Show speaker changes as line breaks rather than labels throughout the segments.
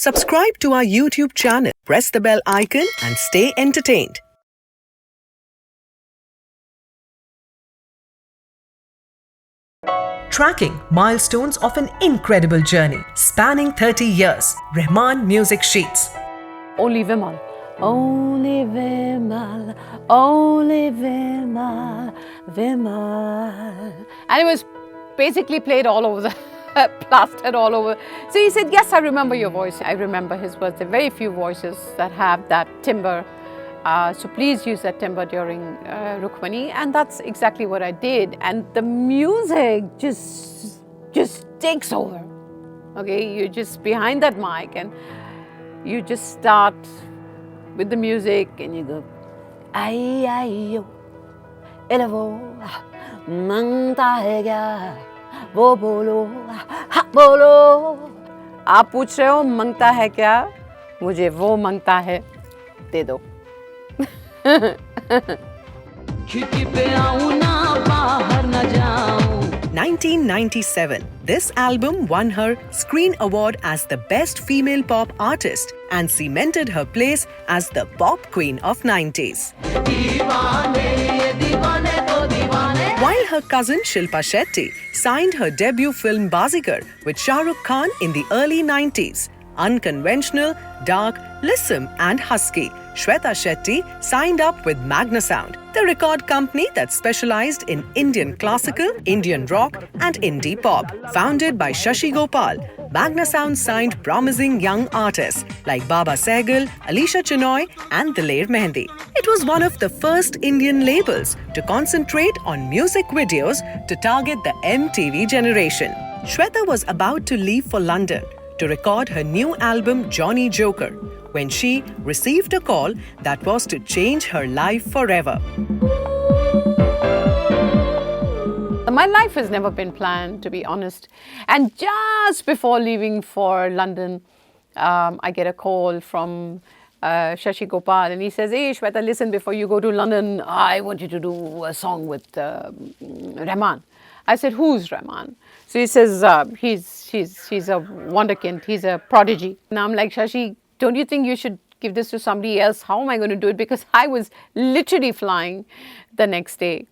Subscribe to our YouTube channel, press the bell icon and stay entertained. Tracking milestones of an incredible journey spanning 30 years. Rahman Music Sheets.
Only Vimal. Only Vimal, only Vimal, Vimal. And it was basically played all over the, plastered all over. So he said, yes, I remember your voice. I remember his voice. There are very few voices that have that timbre. So please use that timbre during Rukmini. And that's exactly what I did. And the music just takes over. Okay, you're just behind that mic and you just start with the music and you go, ay, ay, yo, elevo, mangta hai kya, wo bolo, ha bolo. आप पूछ रहे हो मंगता है क्या? मुझे वो मंगता है, दे दो.
1997, this album won her Screen Award as the Best Female Pop Artist and cemented her place as the pop queen of 90s. While her cousin Shilpa Shetty signed her debut film Baazigar with Shahrukh Khan in the early 90s, unconventional, dark, lissom and husky, Shweta Shetty signed up with Magnasound, the record company that specialized in Indian classical, Indian rock and indie pop. Founded by Shashi Gopal, Magnasound signed promising young artists like Baba Sehgal, Alisha Chinai and Mehndi. It was one of the first Indian labels to concentrate on music videos to target the MTV generation. Shweta was about to leave for London to record her new album Johnny Joker when she received a call that was to change her life forever.
My life has never been planned, to be honest. And just before leaving for London, I get a call from Shashi Gopal and he says, hey Shweta, listen, before you go to London, I want you to do a song with Rahman. I said, who's Rahman? So he says, he's a wonderkind, he's a prodigy. And I'm like, Shashi, don't you think you should give this to somebody else? How am I going to do it? Because I was literally flying the next day.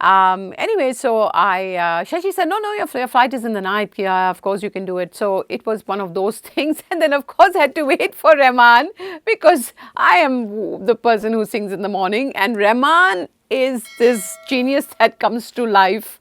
Anyway, so Shashi said, no, your flight is in the night. Yeah, of course you can do it. So it was one of those things. And then, of course, I had to wait for Rahman because I am the person who sings in the morning. And Rahman is this genius that comes to life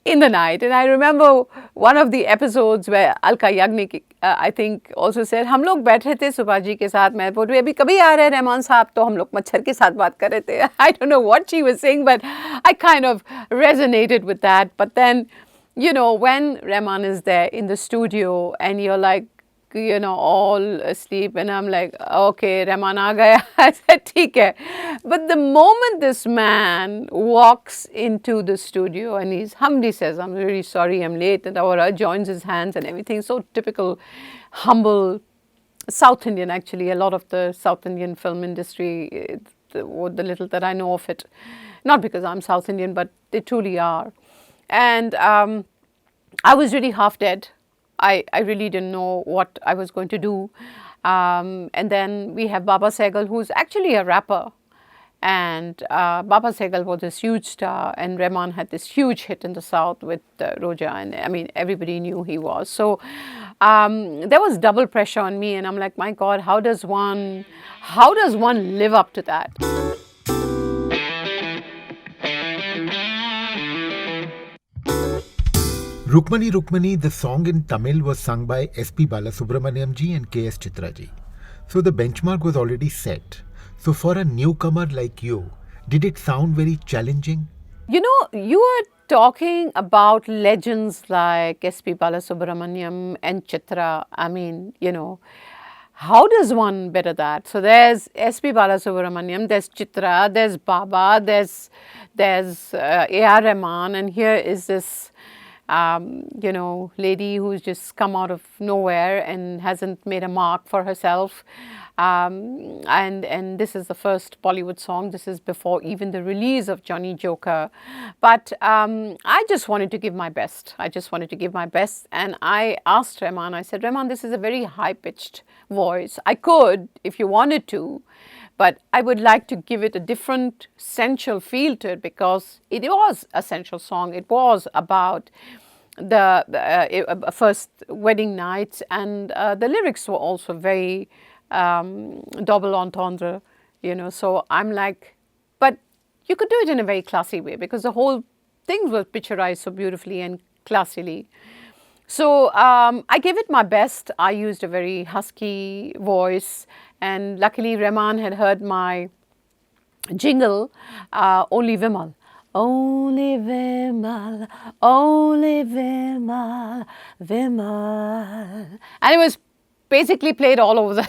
in the night. And I remember one of the episodes where Alka Yagnik, I think, also said, हम लोग बैठे थे सुभा जी के साथ, मैं बोल रही अभी कभी आ रहे हैं रहमान साहब, तो हम लोग मच्छर के साथ बात कर रहे थे. I don't know what she was saying, but I kind of resonated with that. But then, you know, when Rahman is there in the studio and you're like, you know, all asleep and I'm like, okay, Rahman aa gaya. I said, theek hai. But the moment this man walks into the studio and he's humbly says, I'm really sorry, I'm late, and Aura joins his hands and everything, so typical, humble, South Indian actually, a lot of the South Indian film industry, the little that I know of it, not because I'm South Indian, but they truly are. And I was really half dead. I really didn't know what I was going to do. And then we have Baba Sehgal, who's actually a rapper. And Baba Sehgal was this huge star, and Rahman had this huge hit in the South with Roja. And I mean, everybody knew he was. So there was double pressure on me. And I'm like, my God, how does one live up to that?
Rukmini Rukmini, the song in Tamil was sung by S.P. Balasubramaniam ji and K.S. Chitra ji. So the benchmark was already set. So for a newcomer like you, did it sound very challenging?
You know, you are talking about legends like S.P. Balasubramaniam and Chitra. I mean, you know, how does one better that? So there's S.P. Balasubramaniam, there's Chitra, there's Baba, there's A.R. Rahman, and here is this lady who's just come out of nowhere and hasn't made a mark for herself. And this is the first Bollywood song. This is before even the release of Johnny Joker. But I just wanted to give my best. And I asked Rahman, I said, Rahman, this is a very high-pitched voice. I could, if you wanted to, but I would like to give it a different sensual feel to it, because it was a sensual song. It was about the first wedding night, and the lyrics were also very double entendre, So I'm like, but you could do it in a very classy way, because the whole thing was picturized so beautifully and classily. So I gave it my best. I used a very husky voice, and luckily Rahman had heard my jingle, Only Vimal. Only Vimal, only Vimal, Vimal. And it was basically played all over the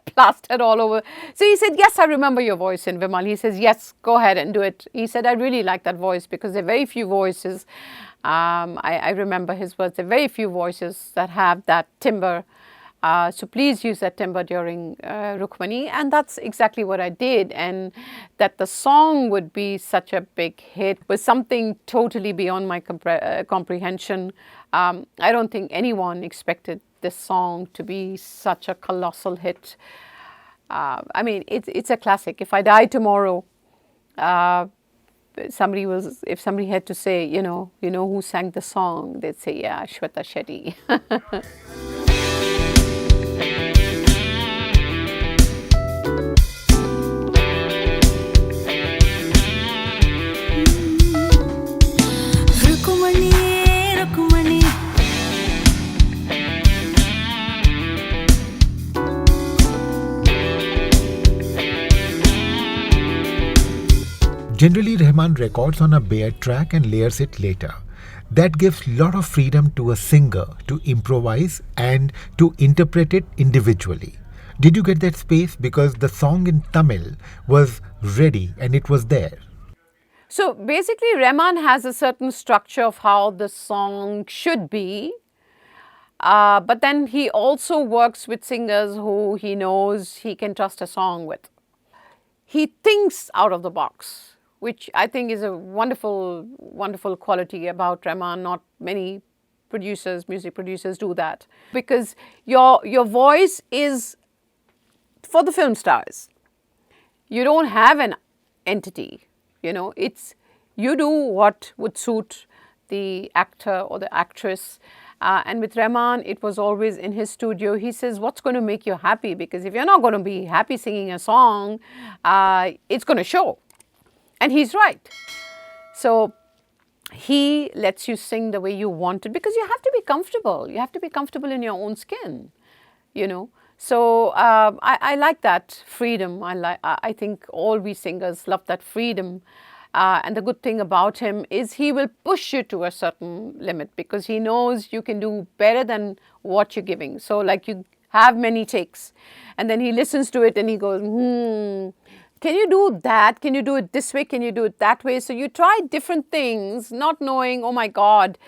plastered all over. So he said, yes, I remember your voice in Vimal. He says, yes, go ahead and do it. He said, I really like that voice, because there are very few voices. I remember his words. There are very few voices that have that timbre. So please use that timbre during Rukmini. And that's exactly what I did. And that the song would be such a big hit was something totally beyond my comprehension. I don't think anyone expected this song to be such a colossal hit. I mean, it's a classic. If I die tomorrow, if somebody had to say, who sang the song, they'd say, yeah, Shweta Shetty.
Generally, Rahman records on a bare track and layers it later. That gives a lot of freedom to a singer to improvise and to interpret it individually. Did you get that space? Because the song in Tamil was ready and it was there.
So basically, Rahman has a certain structure of how the song should be. But then he also works with singers who he knows he can trust a song with. He thinks out of the box, which I think is a wonderful, wonderful quality about Rahman. Not many music producers do that. Because your voice is for the film stars. You don't have an entity, it's you do what would suit the actor or the actress. And with Rahman, it was always in his studio. He says, what's going to make you happy? Because if you're not going to be happy singing a song, it's going to show. And he's right. So he lets you sing the way you want it, because you have to be comfortable. You have to be comfortable in your own skin, So I like that freedom. I think all we singers love that freedom. And the good thing about him is he will push you to a certain limit, because he knows you can do better than what you're giving. So like you have many takes, and then he listens to it and he goes, can you do that? Can you do it this way? Can you do it that way? So you try different things, not knowing, oh my God,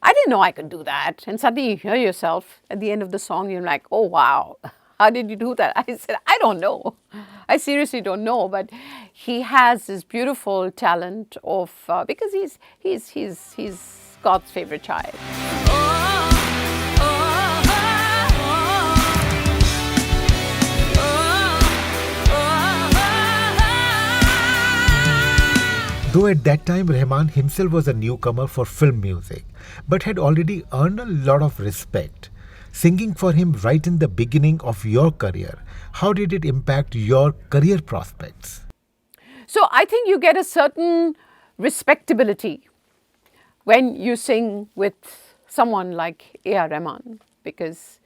I didn't know I could do that. And suddenly you hear yourself at the end of the song, you're like, oh wow, how did you do that? I said, I don't know. I seriously don't know. But he has this beautiful talent of, because he's God's favorite child.
Though at that time Rahman himself was a newcomer for film music, but had already earned a lot of respect. Singing for him right in the beginning of your career, how did it impact your career prospects?
So I think you get a certain respectability when you sing with someone like A.R. Rahman, because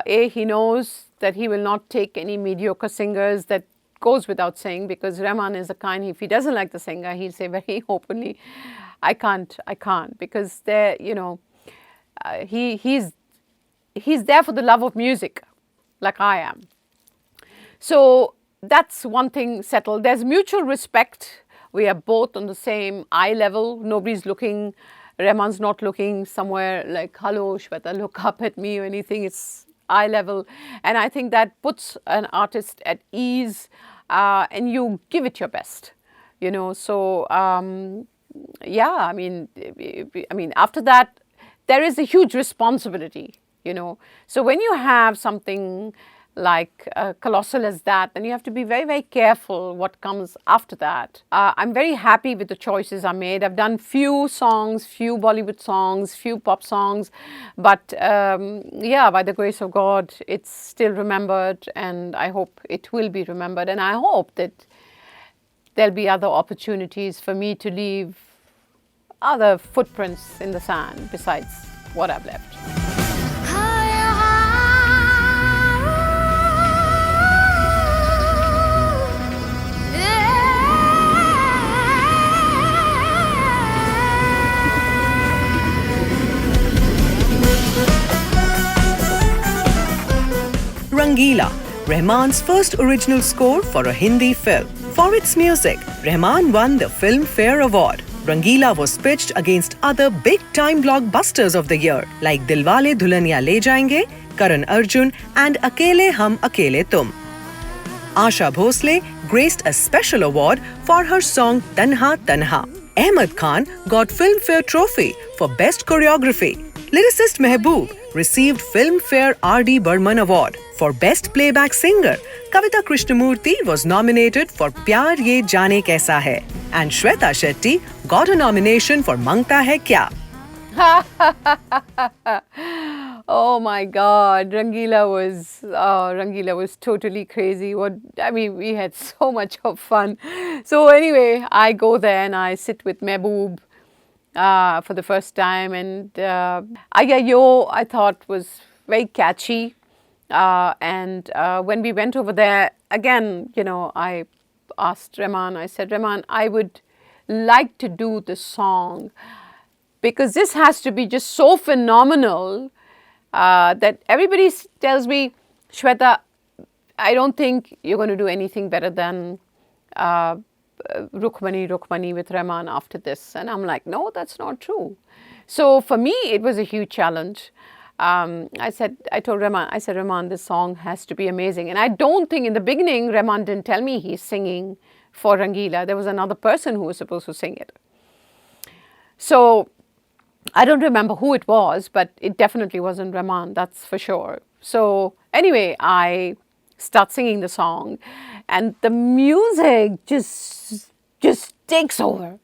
he knows that he will not take any mediocre singers. That goes without saying, because Rahman is the kind, if he doesn't like the singer, he'll say very openly, I can't, because he's there for the love of music, like I am. So that's one thing settled. There's mutual respect. We are both on the same eye level. Nobody's looking Rahman's not looking somewhere like, hello, Shweta, look up at me or anything. It's eye level. And I think that puts an artist at ease, and you give it your best, you know. So, yeah, I mean, after that, there is a huge responsibility, you know. So when you have something like colossal as that, then you have to be very, very careful what comes after that. I'm very happy with the choices I made. I've done few songs, few Bollywood songs, few pop songs, but yeah, by the grace of God, it's still remembered, and I hope it will be remembered, and I hope that there'll be other opportunities for me to leave other footprints in the sand besides what I've left.
Rangeela, Rahman's first original score for a Hindi film. For its music, Rahman won the Filmfare Award. Rangeela was pitched against other big-time blockbusters of the year like Dilwale Dulhaniya Le Jayenge, Karan Arjun and Akele Hum Akele Tum. Asha Bhosle graced a special award for her song Tanha Tanha. Ahmed Khan got Filmfare Trophy for Best Choreography. Lyricist Mehboob received Filmfare R.D. Burman Award. For Best Playback Singer, Kavita Krishnamurthy was nominated for Pyar Ye Jaane Kaisa Hai. And Shweta Shetty got a nomination for Mangta Hai Kya.
Oh my God, Rangeela was totally crazy. We had so much of fun. So anyway, I go there and I sit with Mehboob for the first time, and Aya Yo I thought was very catchy. And when we went over there, again, you know, I asked Rahman, I said, Rahman, I would like to do the song because this has to be just so phenomenal that everybody tells me, Shweta, I don't think you're going to do anything better than Rukmini with Rahman after this. And I'm like, no, that's not true. So for me, it was a huge challenge. I told Rahman, I said, Rahman, this song has to be amazing. And I don't think in the beginning, Rahman didn't tell me he's singing for Rangeela. There was another person who was supposed to sing it. So I don't remember who it was, but it definitely wasn't Rahman, that's for sure. So anyway, I start singing the song and the music just takes over.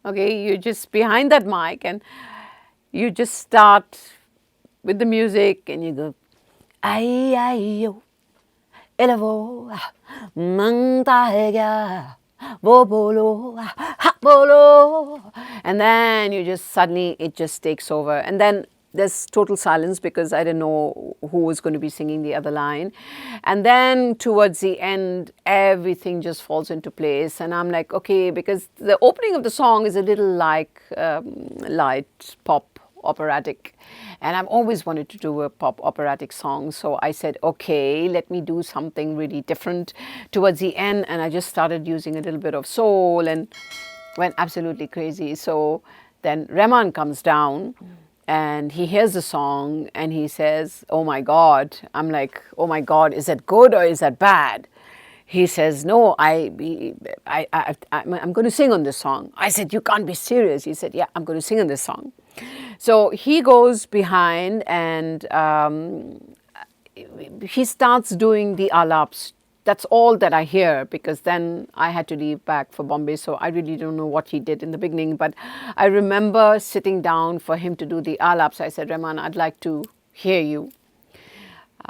Okay, you're just behind that mic and you just start with the music and you go, ay, ay, yo, elavo, mangta hai gaya, wo bolo, ha bolo. And then you just suddenly, it just takes over. And then there's total silence because I didn't know who was going to be singing the other line. And then towards the end, everything just falls into place. And I'm like, okay, because the opening of the song is a little like light pop operatic, and I've always wanted to do a pop operatic song. So I said, okay, let me do something really different towards the end. And I just started using a little bit of soul and went absolutely crazy. So then Rahman comes down and he hears the song and he says, oh my God. I'm like, oh my God, is that good or is that bad? He says, no, I'm going to sing on this song. I said, you can't be serious. He said, yeah, I'm going to sing on this song. So he goes behind and he starts doing the alaps. That's all that I hear because then I had to leave back for Bombay. So I really don't know what he did in the beginning. But I remember sitting down for him to do the alaps. I said, Rahman, I'd like to hear you.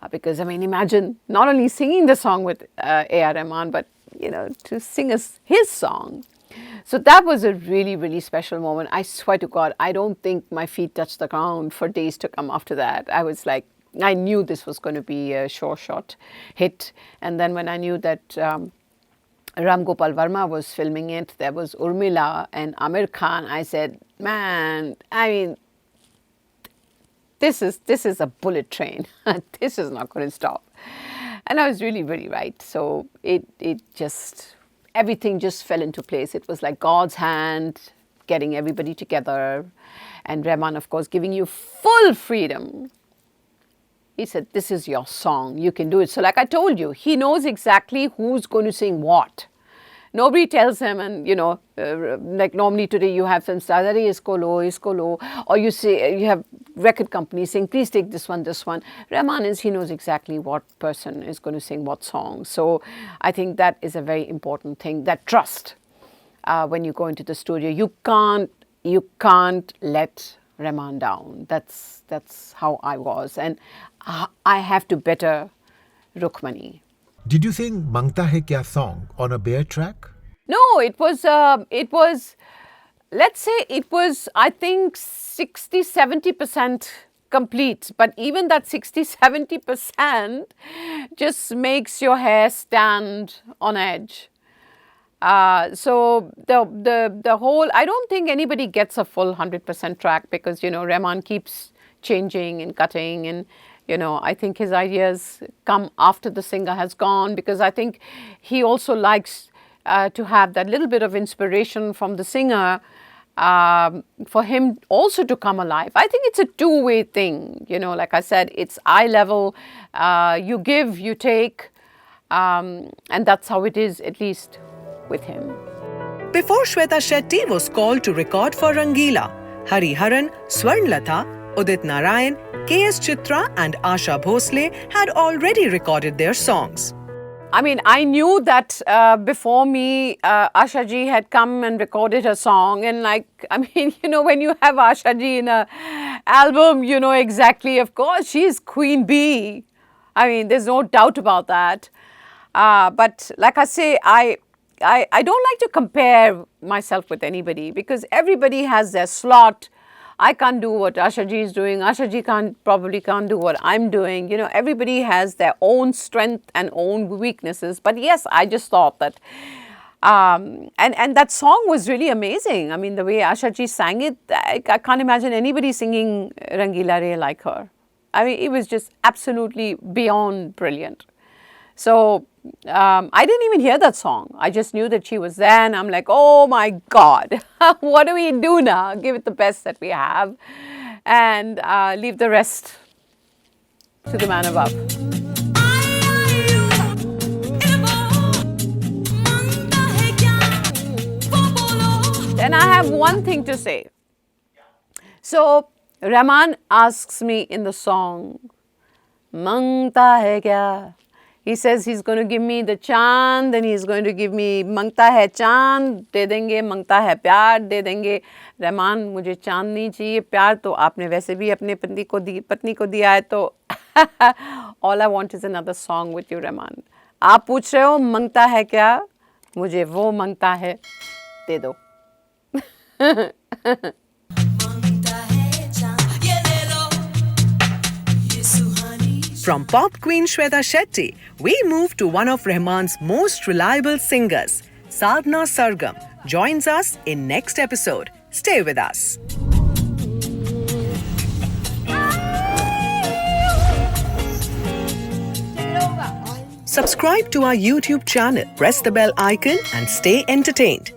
Because, I mean, imagine not only singing the song with A.R. Rahman, but, you know, to sing his song. So that was a really, really special moment. I swear to God, I don't think my feet touched the ground for days to come after that. I was like, I knew this was going to be a sure shot hit. And then when I knew that Ram Gopal Verma was filming it, there was Urmila and Amir Khan, I said, man, I mean, this is a bullet train. This is not going to stop. And I was really, really right. So everything just fell into place. It was like God's hand getting everybody together, and Rahman, of course, giving you full freedom. He said, this is your song, you can do it. So like I told you, he knows exactly who's going to sing what. Nobody tells him, and like normally today you have some stars, isko lo, or you say, you have record companies saying, please take this one. Rahman he knows exactly what person is going to sing what song. So I think that is a very important thing, that trust. When you go into the studio, you can't let Rahman down. That's how I was, and I have to better Rukmini.
Did you sing Mangta Hai Kya song on a bare track?
No, it was, let's say it was, I think 60-70% complete. But even that 60-70% just makes your hair stand on edge. So the whole, I don't think anybody gets a full 100% track, because, Rahman keeps changing and cutting, and I think his ideas come after the singer has gone, because I think he also likes to have that little bit of inspiration from the singer for him also to come alive. I think it's a two-way thing. Like I said, it's eye level. You give, you take, and that's how it is, at least with him.
Before Shweta Shetty was called to record for Rangeela, Hari Haran, Swarnlatha, Udit Narayan, K.S. Chitra and Asha Bhosle had already recorded their songs.
I mean, I knew that before me, Asha ji had come and recorded her song. And when you have Asha ji in an album, you know exactly, of course, she's Queen Bee. I mean, there's no doubt about that. But like I say, I don't like to compare myself with anybody, because everybody has their slot. I can't do what Asha ji is doing. Asha ji probably can't do what I'm doing. Everybody has their own strength and own weaknesses. But yes, I just thought that, and that song was really amazing. I mean, the way Asha ji sang it, I can't imagine anybody singing Rangeela Re like her. I mean, it was just absolutely beyond brilliant. So I didn't even hear that song. I just knew that she was there, and I'm like, oh my God, what do we do now? Give it the best that we have, and leave the rest to the man above. Then I have one thing to say. So Rahman asks me in the song, Mangta hai kya? He says he's going to give me the chand, and he's going to give me Mangta hai chand, de denge, Mangta hai pyar, de denge. Rahman, मुझे चांद नहीं चाहिए, प्यार तो आपने वैसे भी अपने पत्नी को दिया है, तो all I want is another song with you, Rahman. आप पूछ रहे हो मंगता है क्या? मुझे वो मंगता है, दे दो.
From pop queen Shweta Shetty, we move to one of Rahman's most reliable singers. Sadhna Sargam joins us in next episode. Stay with us. Subscribe to our YouTube channel, press the bell icon and stay entertained.